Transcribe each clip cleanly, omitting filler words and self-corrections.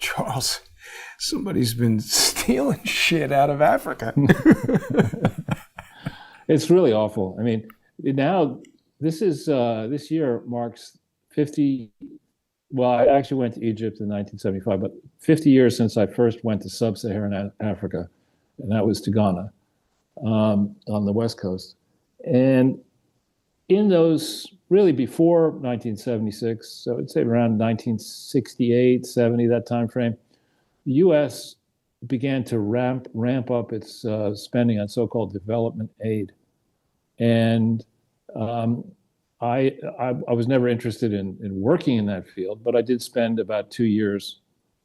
Charles, somebody's been stealing shit out of Africa. It's really awful. I mean, now this year marks 50. Well, I actually went to Egypt in 1975, but 50 years since I first went to sub-Saharan Africa, and that was to Ghana on the West Coast. And in those, really before 1976, so I'd say around 1968, 70, that time frame, the U.S. began to ramp up its spending on so-called development aid. And I was never interested in working in that field, but I did spend about 2 years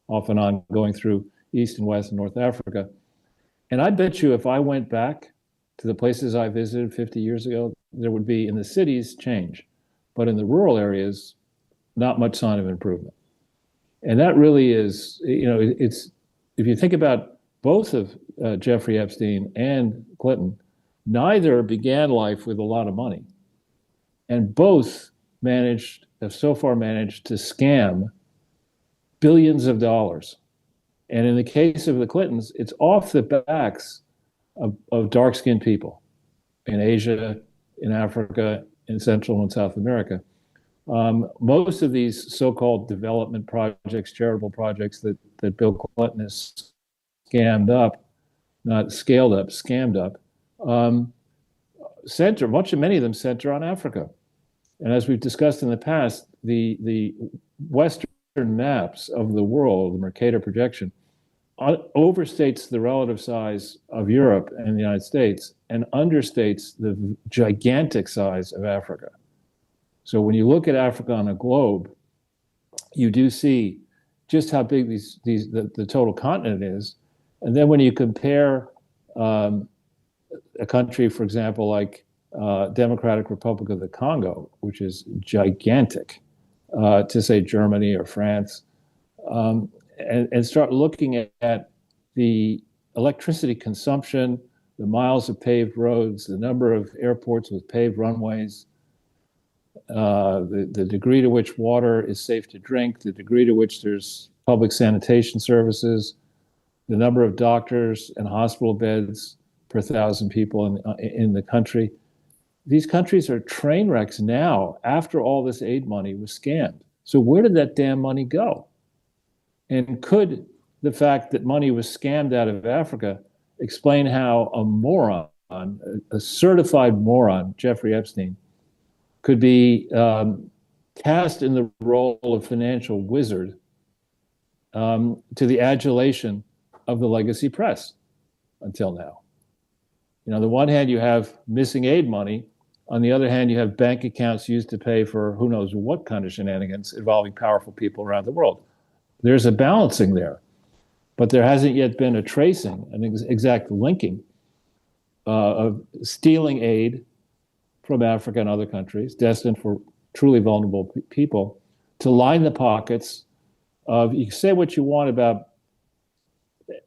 off and on going through East and West and North Africa. And I bet you if I went back to the places I visited 50 years ago, there would be in the cities change, but in the rural areas, not much sign of improvement. And that really is, it's, if you think about both of Jeffrey Epstein and Clinton, neither began life with a lot of money. And both have so far managed to scam billions of dollars. And in the case of the Clintons, it's off the backs of dark-skinned people in Asia, in Africa, in Central and South America. Most of these so-called development projects, charitable projects that Bill Clinton has scammed up, not scaled up, scammed up, many of them center on Africa. And as we've discussed in the past, the Western maps of the world, the Mercator projection, overstates the relative size of Europe and the United States and understates the gigantic size of Africa. So when you look at Africa on a globe, you do see just how big the total continent is. And then when you compare a country, for example, like Democratic Republic of the Congo, which is gigantic, to say Germany or France, and start looking at the electricity consumption, the miles of paved roads, the number of airports with paved runways, the degree to which water is safe to drink, the degree to which there's public sanitation services, the number of doctors and hospital beds per 1,000 people in the country. These countries are train wrecks now after all this aid money was scammed. So where did that damn money go? And could the fact that money was scammed out of Africa explain how a moron, a certified moron, Jeffrey Epstein, could be cast in the role of financial wizard to the adulation of the legacy press until now? On the one hand, you have missing aid money. On the other hand, you have bank accounts used to pay for who knows what kind of shenanigans involving powerful people around the world. There's a balancing there, but there hasn't yet been a tracing, an exact linking of stealing aid from Africa and other countries destined for truly vulnerable people to line the pockets of, you say what you want about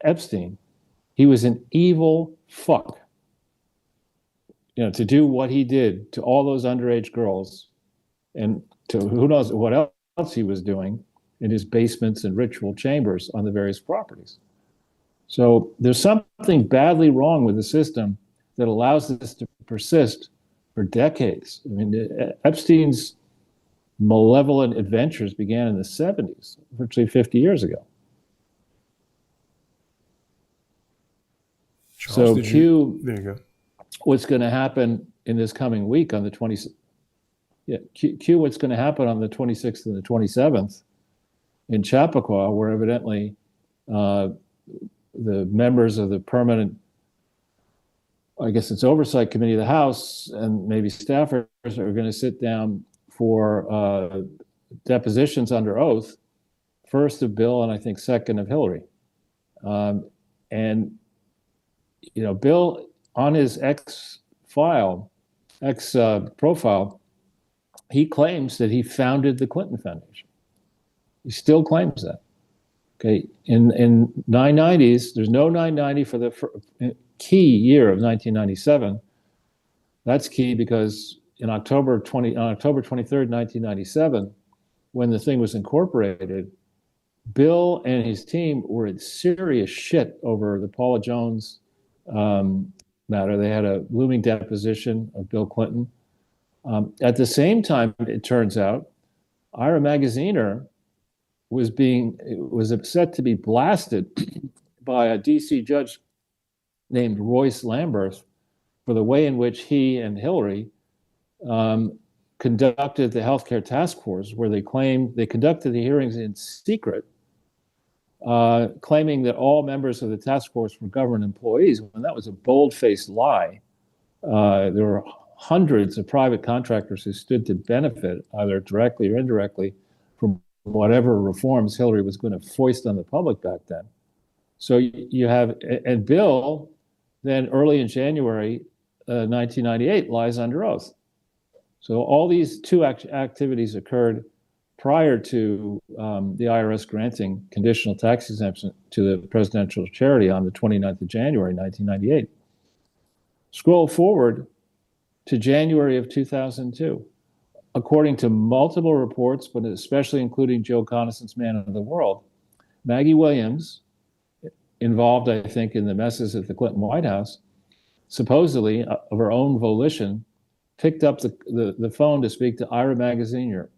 Epstein, he was an evil fuck. To do what he did to all those underage girls and to who knows what else he was doing in his basements and ritual chambers on the various properties. So there's something badly wrong with the system that allows this to persist for decades. I mean, Epstein's malevolent adventures began in the 70s, virtually 50 years ago. Charles, so Q, there you go. What's going to happen in this coming week on the 20th? Q, what's going to happen on the 26th and the 27th in Chappaqua, where evidently the members of the permanent, I guess it's oversight committee of the House and maybe staffers are going to sit down for depositions under oath, first of Bill and I think second of Hillary. And, Bill on his X profile, he claims that he founded the Clinton Foundation. He still claims that. Okay, in 990s, there's no 990 for the key year of 1997. That's key because on October 23rd, 1997, when the thing was incorporated, Bill and his team were in serious shit over the Paula Jones matter. They had a looming deposition of Bill Clinton. At the same time, it turns out, Ira Magaziner was upset to be blasted by a DC judge named Royce Lamberth for the way in which he and Hillary conducted the healthcare task force, where they claimed they conducted the hearings in secret, claiming that all members of the task force were government employees, when that was a bold-faced lie. There were hundreds of private contractors who stood to benefit, either directly or indirectly, from whatever reforms Hillary was going to foist on the public back then. So you have, and Bill, then early in January 1998, lies under oath. So all these two activities occurred prior to the IRS granting conditional tax exemption to the presidential charity on the 29th of January, 1998. Scroll forward to January of 2002. According to multiple reports, but especially including Joe Conison's Man of the World, Maggie Williams, involved, I think, in the messes at the Clinton White House, supposedly, of her own volition, picked up the phone to speak to Ira Magaziner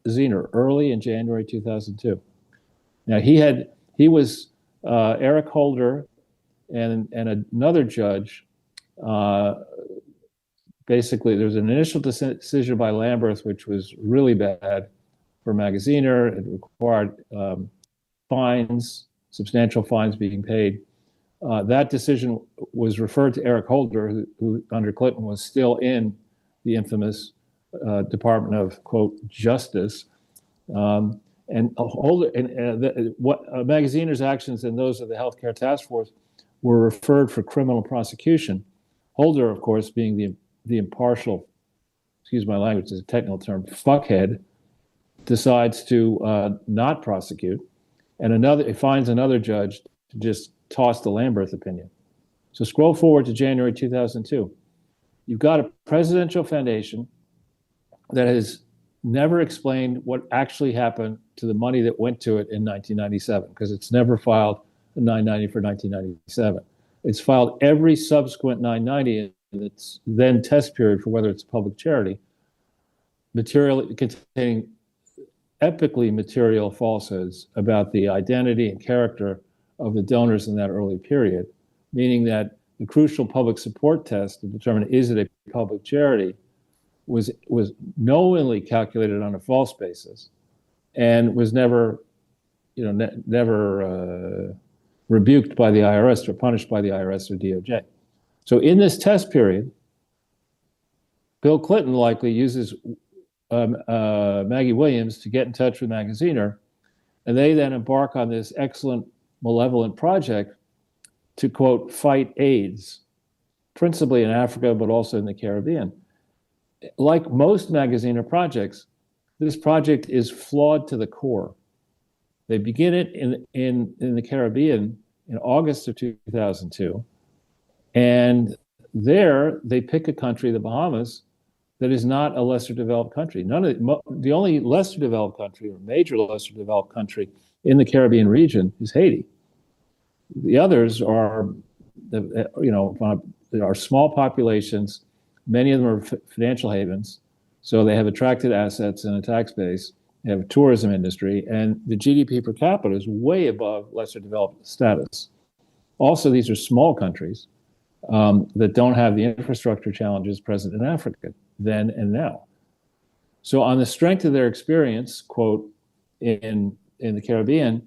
early in January 2002. Now, he was Eric Holder and another judge. Basically, there was an initial decision by Lamberth, which was really bad for Magaziner. It required fines, substantial fines being paid. That decision was referred to Eric Holder, who under Clinton was still in the infamous Department of, quote, Justice. And Holder, Magaziner's actions and those of the Healthcare Task Force were referred for criminal prosecution. Holder, of course, being the impartial, excuse my language, is a technical term, fuckhead, decides to not prosecute, and it finds another judge to just toss the Lamberth opinion. So scroll forward to January 2002. You've got a presidential foundation that has never explained what actually happened to the money that went to it in 1997, because it's never filed a 990 for 1997. It's filed every subsequent 990 in its then test period for whether it's public charity, material containing epically material falsehoods about the identity and character of the donors in that early period, meaning that the crucial public support test to determine is it a public charity was knowingly calculated on a false basis and was never rebuked by the IRS or punished by the IRS or DOJ. So in this test period, Bill Clinton likely uses Maggie Williams to get in touch with Magaziner, and they then embark on this excellent, malevolent project to, quote, fight AIDS, principally in Africa, but also in the Caribbean. Like most Magaziner projects, this project is flawed to the core. They begin it in the Caribbean in August of 2002, and there they pick a country, the Bahamas, that is not a lesser developed country. The only lesser developed country or major lesser developed country in the Caribbean region is Haiti. The others are, are small populations. Many of them are financial havens, so they have attracted assets and a tax base. They have a tourism industry, and the GDP per capita is way above lesser developed status. Also, these are small countries that don't have the infrastructure challenges present in Africa then and now. So on the strength of their experience, quote, in the Caribbean,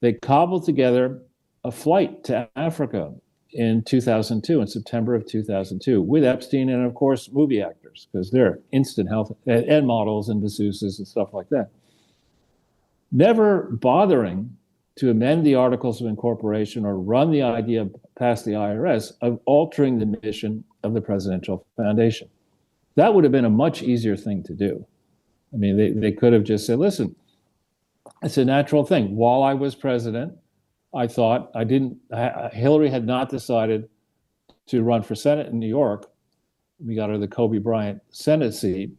they cobbled together a flight to Africa in 2002, in September of 2002, with Epstein and, of course, movie actors, because they're instant health and models and masseuses and stuff like that. Never bothering to amend the Articles of Incorporation or run the idea past the IRS of altering the mission of the Presidential Foundation. That would have been a much easier thing to do. I mean, they could have just said, listen, it's a natural thing. While I was president, I thought Hillary had not decided to run for Senate in New York. We got her the Kobe Bryant Senate seat.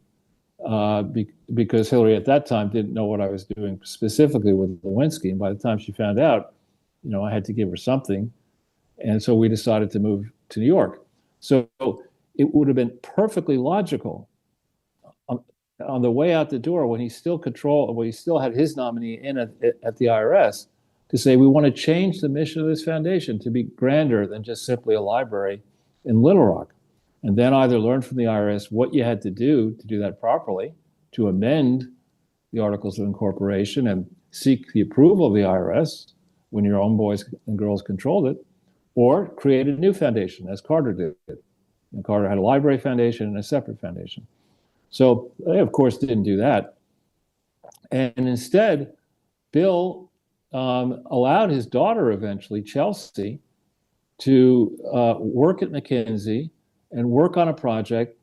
because Hillary at that time didn't know what I was doing specifically with Lewinsky. And by the time she found out, I had to give her something. And so we decided to move to New York. So it would have been perfectly logical on the way out the door when he still had his nominee in at the IRS to say, we want to change the mission of this foundation to be grander than just simply a library in Little Rock. And then either learn from the IRS what you had to do that properly, to amend the Articles of Incorporation and seek the approval of the IRS when your own boys and girls controlled it, or create a new foundation, as Carter did. And Carter had a library foundation and a separate foundation. So they, of course, didn't do that. And instead, Bill allowed his daughter eventually, Chelsea, to work at McKinsey and work on a project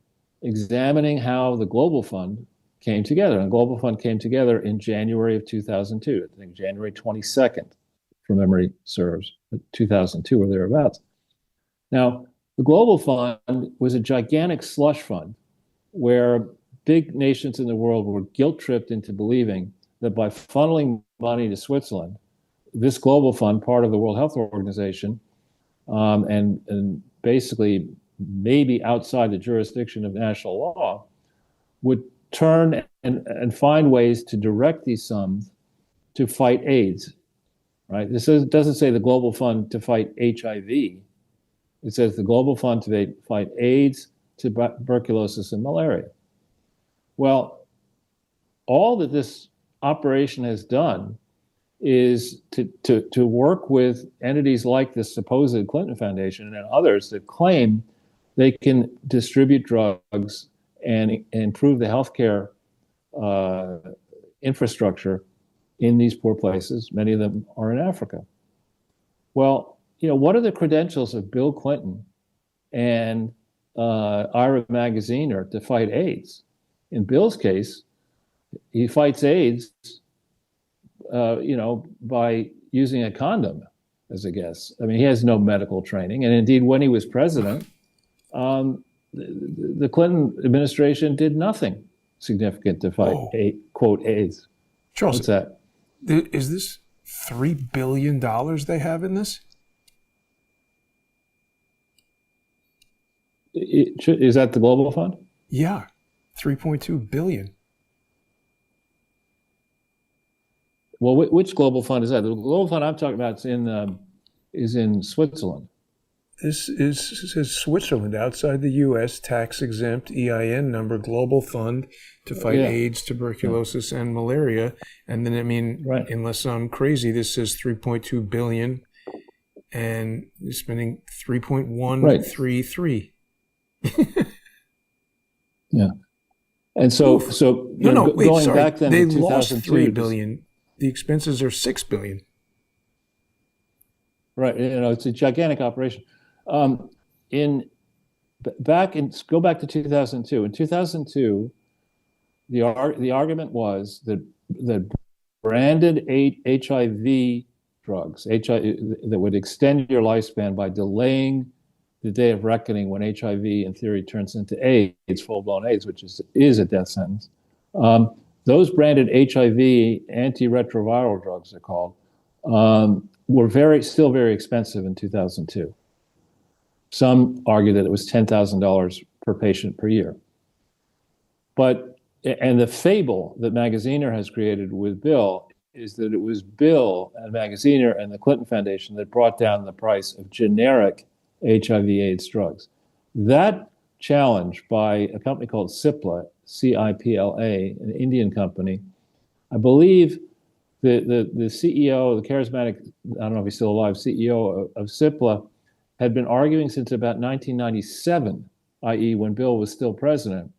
examining how the Global Fund came together. And the Global Fund came together in January of 2002, I think January 22nd, from memory serves, 2002 or thereabouts. Now, the Global Fund was a gigantic slush fund where big nations in the world were guilt-tripped into believing that by funneling money to Switzerland, this Global Fund, part of the World Health Organization, and basically maybe outside the jurisdiction of national law, would turn and find ways to direct these sums to fight AIDS, right? This doesn't say the Global Fund to fight HIV. It says the Global Fund to fight AIDS, tuberculosis, and malaria. Well, all that this operation has done is to work with entities like the supposed Clinton Foundation and others that claim they can distribute drugs and improve the healthcare infrastructure in these poor places. Many of them are in Africa. Well, what are the credentials of Bill Clinton and Ira Magaziner to fight AIDS? In Bill's case, he fights AIDS, by using a condom as a guess. I mean, he has no medical training. And indeed, when he was president, the Clinton administration did nothing significant to fight, quote, AIDS. Charles, what's that? Is this $3 billion they have in this? Is that the Global Fund? Yeah, $3.2 billion. Well, which Global Fund is that? The Global Fund I'm talking about is in Switzerland. This says Switzerland, outside the U.S., tax-exempt EIN number, Global Fund to fight AIDS, tuberculosis, and malaria. And then, unless I'm crazy, this says $3.2 billion, and they're spending 3.133. Yeah. And so going back then they to 2002, lost $3 billion. The expenses are $6 billion. Right. It's a gigantic operation. Go back to 2002. In 2002, the argument was that branded HIV drugs, that would extend your lifespan by delaying the day of reckoning when HIV, in theory, turns into AIDS, full-blown AIDS, which is a death sentence. Those branded HIV antiretroviral drugs, they're called, were still very expensive in 2002. Some argue that it was $10,000 per patient per year. And the fable that Magaziner has created with Bill is that it was Bill and Magaziner and the Clinton Foundation that brought down the price of generic HIV/AIDS drugs. That challenge by a company called Cipla, CIPLA, an Indian company, I believe the CEO, the charismatic, I don't know if he's still alive, CEO of Cipla, had been arguing since about 1997, i.e. when Bill was still president,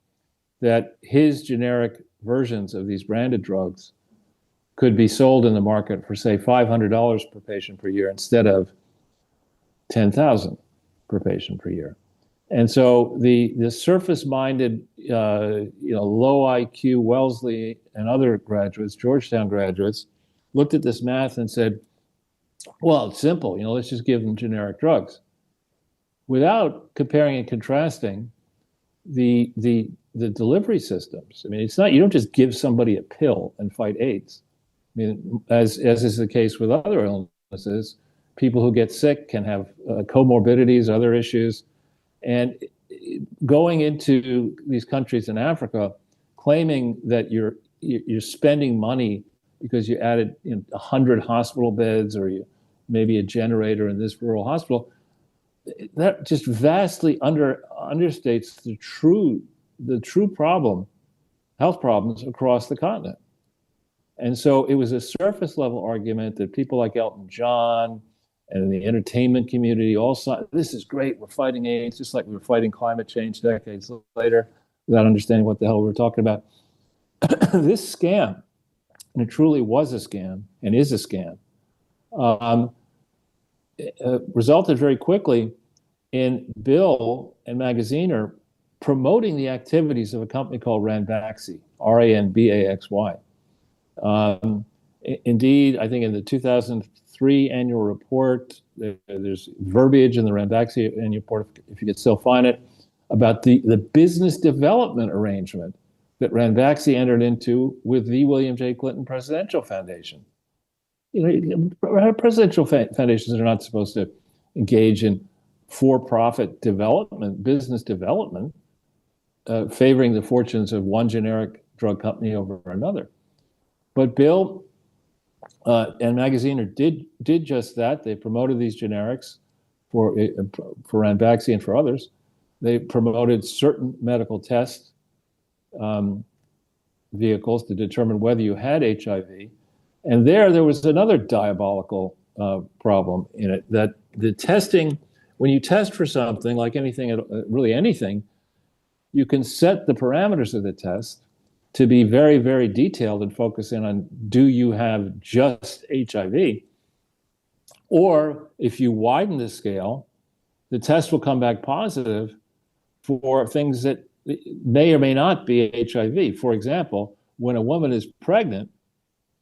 that his generic versions of these branded drugs could be sold in the market for, say, $500 per patient per year instead of $10,000 per patient per year. And so the surface-minded, low IQ Wellesley and other graduates, Georgetown graduates, looked at this math and said, well, it's simple, let's just give them generic drugs. Without comparing and contrasting the the delivery systems. I mean, it's not, you don't just give somebody a pill and fight AIDS. I mean, as is the case with other illnesses, people who get sick can have comorbidities, other issues. And going into these countries in Africa, claiming that you're spending money because you added 100 hospital beds or maybe a generator in this rural hospital, that just vastly understates the true problem, health problems across the continent. And so it was a surface level argument that people like Elton John and the entertainment community all saw, this is great, we're fighting AIDS, just like we were fighting climate change decades later, without understanding what the hell we were talking about. This scam, and it truly was a scam and is a scam, resulted very quickly in Bill and Magaziner promoting the activities of a company called Ranbaxy, Ranbaxy. Indeed, I think in the 2003 annual report, there's verbiage in the Ranbaxy annual report, if you could still find it, about the business development arrangement that Ranbaxy entered into with the William J. Clinton Presidential Foundation. Presidential foundations are not supposed to engage in for-profit development, business development, favoring the fortunes of one generic drug company over another. But Bill and Magaziner did just that. They promoted these generics for Ranbaxy and for others. They promoted certain medical test vehicles to determine whether you had HIV. And there was another diabolical problem in it, that the testing, when you test for something, like anything, really anything, you can set the parameters of the test to be very, very detailed and focus in on, do you have just HIV? Or if you widen the scale, the test will come back positive for things that may or may not be HIV. For example, when a woman is pregnant,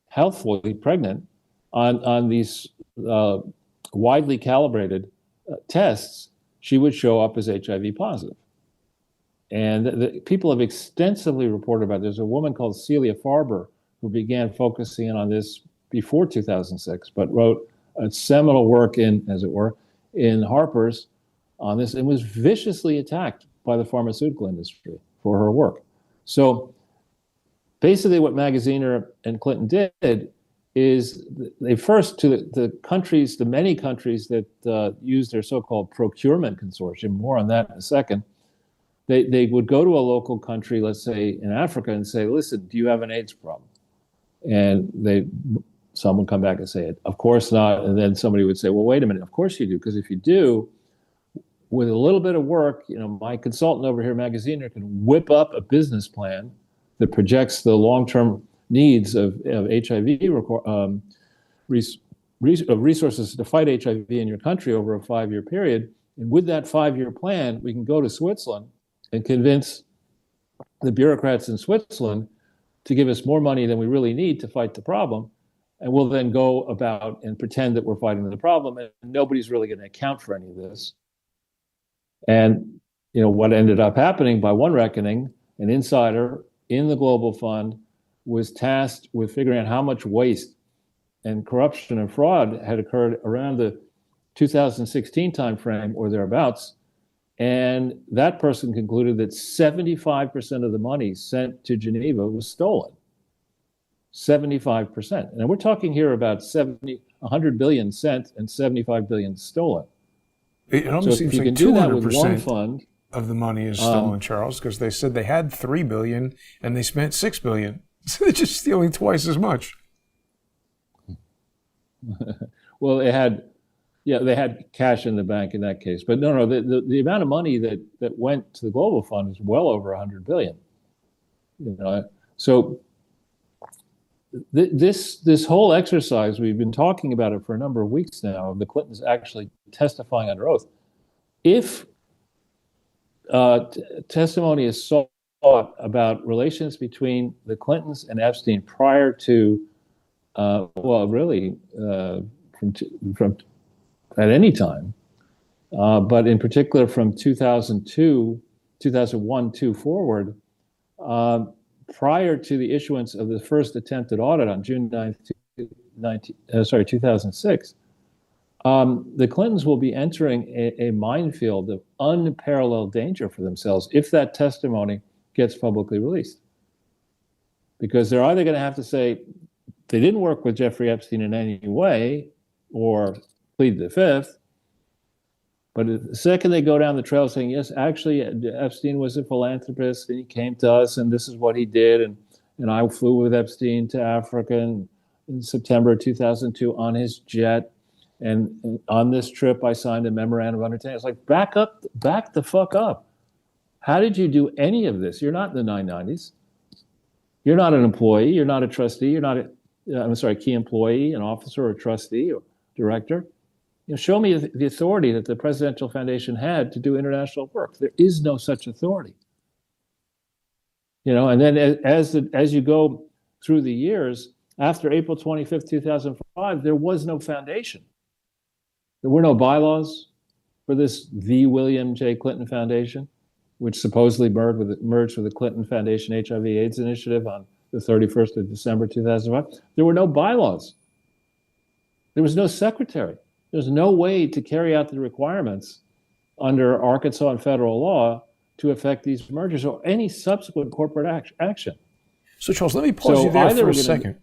healthfully pregnant, on these widely calibrated tests, she would show up as HIV positive. And people have extensively reported about it. There's a woman called Celia Farber who began focusing on this before 2006, but wrote a seminal work in, as it were, in Harper's on this, and was viciously attacked by the pharmaceutical industry for her work. So basically what Magaziner and Clinton did is they first, to the countries, the many countries that use their so-called procurement consortium, more on that in a second, they would go to a local country, let's say in Africa, and say, listen, do you have an AIDS problem? And some would come back and say, of course not. And then somebody would say, well, wait a minute, of course you do, because if you do, with a little bit of work, my consultant over here, Magaziner, can whip up a business plan that projects the long-term needs of HIV resources to fight HIV in your country over a 5-year period. And with that 5-year plan, we can go to Switzerland and convince the bureaucrats in Switzerland to give us more money than we really need to fight the problem. And we'll then go about and pretend that we're fighting the problem, and nobody's really going to account for any of this. And what ended up happening, by one reckoning, an insider in the Global Fund was tasked with figuring out how much waste and corruption and fraud had occurred around the 2016 timeframe or thereabouts. And that person concluded that 75% of the money sent to Geneva was stolen. 75%. And we're talking here about 100 billion sent and 75 billion stolen. It almost so seems like 200% of the money is stolen, Charles, because they said they had $3 billion and they spent $6 billion. So they're just stealing twice as much. Well, they had cash in the bank in that case. But no, the amount of money that went to the Global Fund is well over 100 billion. So this whole exercise, we've been talking about it for a number of weeks now, of the Clintons actually testifying under oath. If testimony is sought about relations between the Clintons and Epstein prior to, from at any time, but in particular from 2001-2 forward, prior to the issuance of the first attempted audit on June 9th, 2006, the Clintons will be entering a minefield of unparalleled danger for themselves if that testimony gets publicly released. Because they're either going to have to say they didn't work with Jeffrey Epstein in any way or plead the fifth. But the second they go down the trail saying, yes, actually, Epstein was a philanthropist and he came to us and this is what he did. And I flew with Epstein to Africa in September 2002 on his jet. And on this trip, I signed a memorandum of understanding. It's like, back the fuck up. How did you do any of this? You're not in the 990s. You're not an employee. You're not a trustee. You're not a key employee, an officer or a trustee or director. Show me the authority that the Presidential Foundation had to do international work. There is no such authority. And then as you go through the years, after April 25th, 2005, there was no foundation. There were no bylaws for the William J. Clinton Foundation, which supposedly merged with the Clinton Foundation HIV/AIDS initiative on the 31st of December, 2005. There were no bylaws. There was no secretary. There's no way to carry out the requirements under Arkansas and federal law to affect these mergers or any subsequent corporate action. So, Charles, let me pause you there for a second.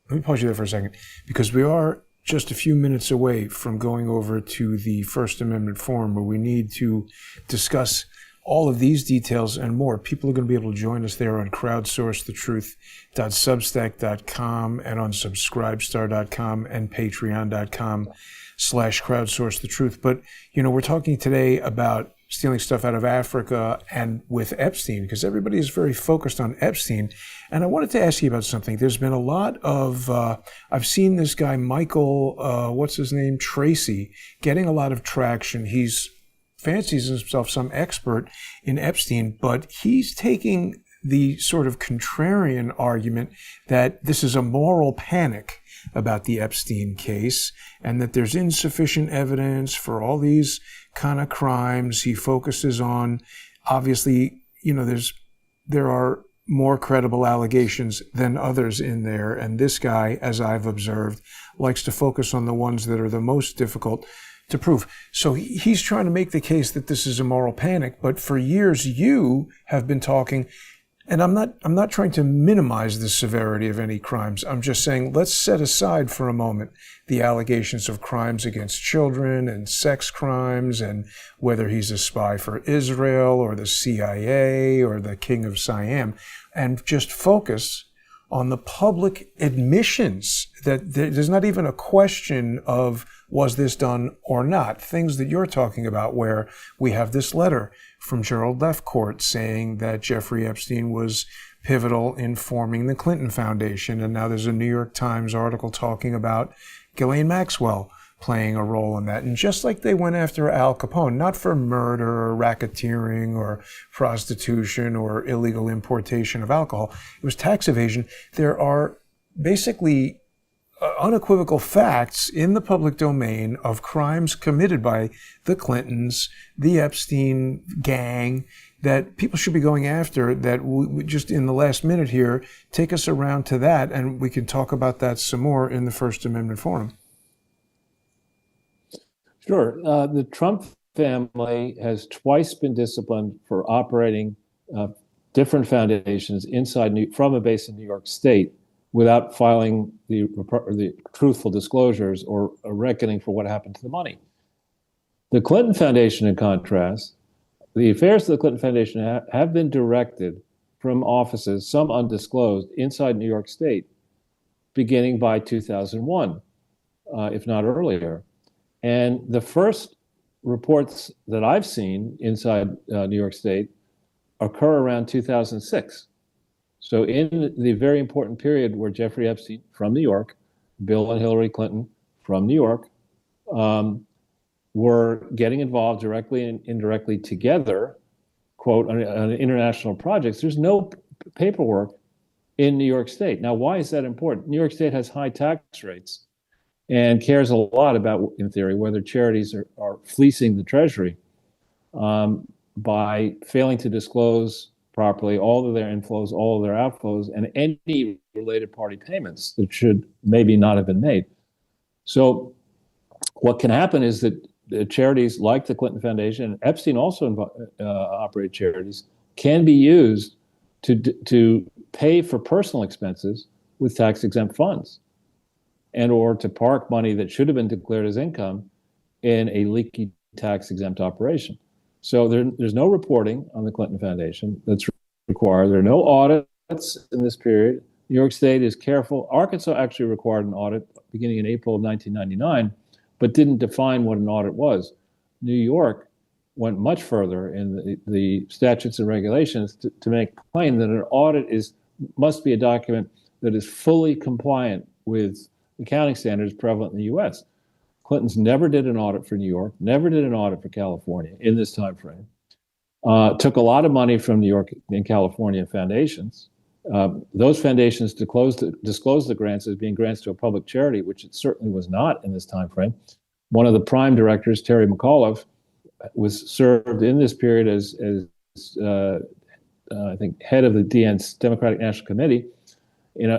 Let me pause you there for a second, because we are just a few minutes away from going over to the First Amendment Forum, where we need to discuss all of these details and more. People are going to be able to join us there on crowdsourcethetruth.substack.com and on subscribestar.com and patreon.com/crowdsourcethetruth. But, we're talking today about stealing stuff out of Africa and with Epstein, because everybody is very focused on Epstein. And I wanted to ask you about something. There's been a lot of, I've seen this guy, Michael, Tracy, getting a lot of traction. He's fancies himself some expert in Epstein, but he's taking the sort of contrarian argument that this is a moral panic about the Epstein case and that there's insufficient evidence for all these kind of crimes. He focuses on, obviously, there are more credible allegations than others in there. And this guy, as I've observed, likes to focus on the ones that are the most difficult to prove. So he's trying to make the case that this is a moral panic. But for years, you have been talking, and I'm not trying to minimize the severity of any crimes. I'm just saying, let's set aside for a moment the allegations of crimes against children and sex crimes and whether he's a spy for Israel or the CIA or the King of Siam, and just focus on the public admissions that there's not even a question of was this done or not. Things that you're talking about, where we have this letter from Gerald Lefcourt saying that Jeffrey Epstein was pivotal in forming the Clinton Foundation. And now there's a New York Times article talking about Ghislaine Maxwell playing a role in that. And just like they went after Al Capone, not for murder or racketeering or prostitution or illegal importation of alcohol, it was tax evasion. There are basically unequivocal facts in the public domain of crimes committed by the Clintons, the Epstein gang, that people should be going after, that we just in the last minute here, take us around to that, and we can talk about that some more in the First Amendment Forum. Sure. The Trump family has twice been disciplined for operating different foundations from a base in New York State without filing the truthful disclosures or a reckoning for what happened to the money. The Clinton Foundation, in contrast, the affairs of the Clinton Foundation have been directed from offices, some undisclosed, inside New York State, beginning by 2001, if not earlier. And the first reports that I've seen inside New York State occur around 2006. So in the very important period where Jeffrey Epstein from New York, Bill and Hillary Clinton from New York, were getting involved directly and indirectly together, quote, on international projects, there's no paperwork in New York State. Now, why is that important? New York State has high tax rates and cares a lot about, in theory, whether charities are fleecing the Treasury by failing to disclose properly all of their inflows, all of their outflows, and any related party payments that should maybe not have been made. So what can happen is that the charities like the Clinton Foundation, and Epstein also operated charities, can be used to pay for personal expenses with tax-exempt funds, and or to park money that should have been declared as income in a leaky tax-exempt operation. So there's no reporting on the Clinton Foundation that's required. There are no audits in this period. New York State is careful. Arkansas actually required an audit beginning in April of 1999, but didn't define what an audit was. New York went much further in the statutes and regulations to make plain that an audit must be a document that is fully compliant with accounting standards prevalent in the U.S. Clinton's never did an audit for New York, never did an audit for California in this time frame. Took a lot of money from New York and California foundations. Those foundations disclosed the grants as being grants to a public charity, which it certainly was not in this time frame. One of the prime directors, Terry McAuliffe, was served in this period as I think head of the DN's Democratic National Committee in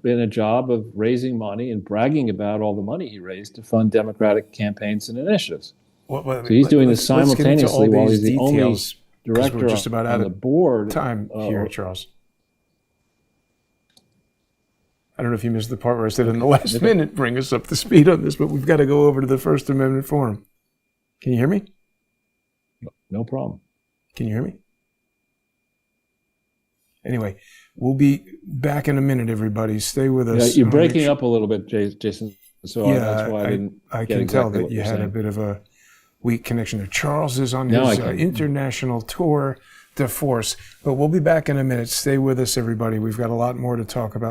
a job of raising money and bragging about all the money he raised to fund Democratic campaigns and initiatives. So he's doing this simultaneously while he's the only director we're just about on out the of board. Time here, Charles. I don't know if you missed the part where I said in the last minute, bring us up to speed on this, but we've got to go over to the First Amendment Forum. Can you hear me? No problem. Can you hear me? Anyway, we'll be back in a minute, everybody. Stay with us. Yeah, you're breaking up a little bit, Jason. So that's why I can tell that you had a bit of a weak connection there. Charles is on his international tour de force, but we'll be back in a minute. Stay with us, everybody. We've got a lot more to talk about.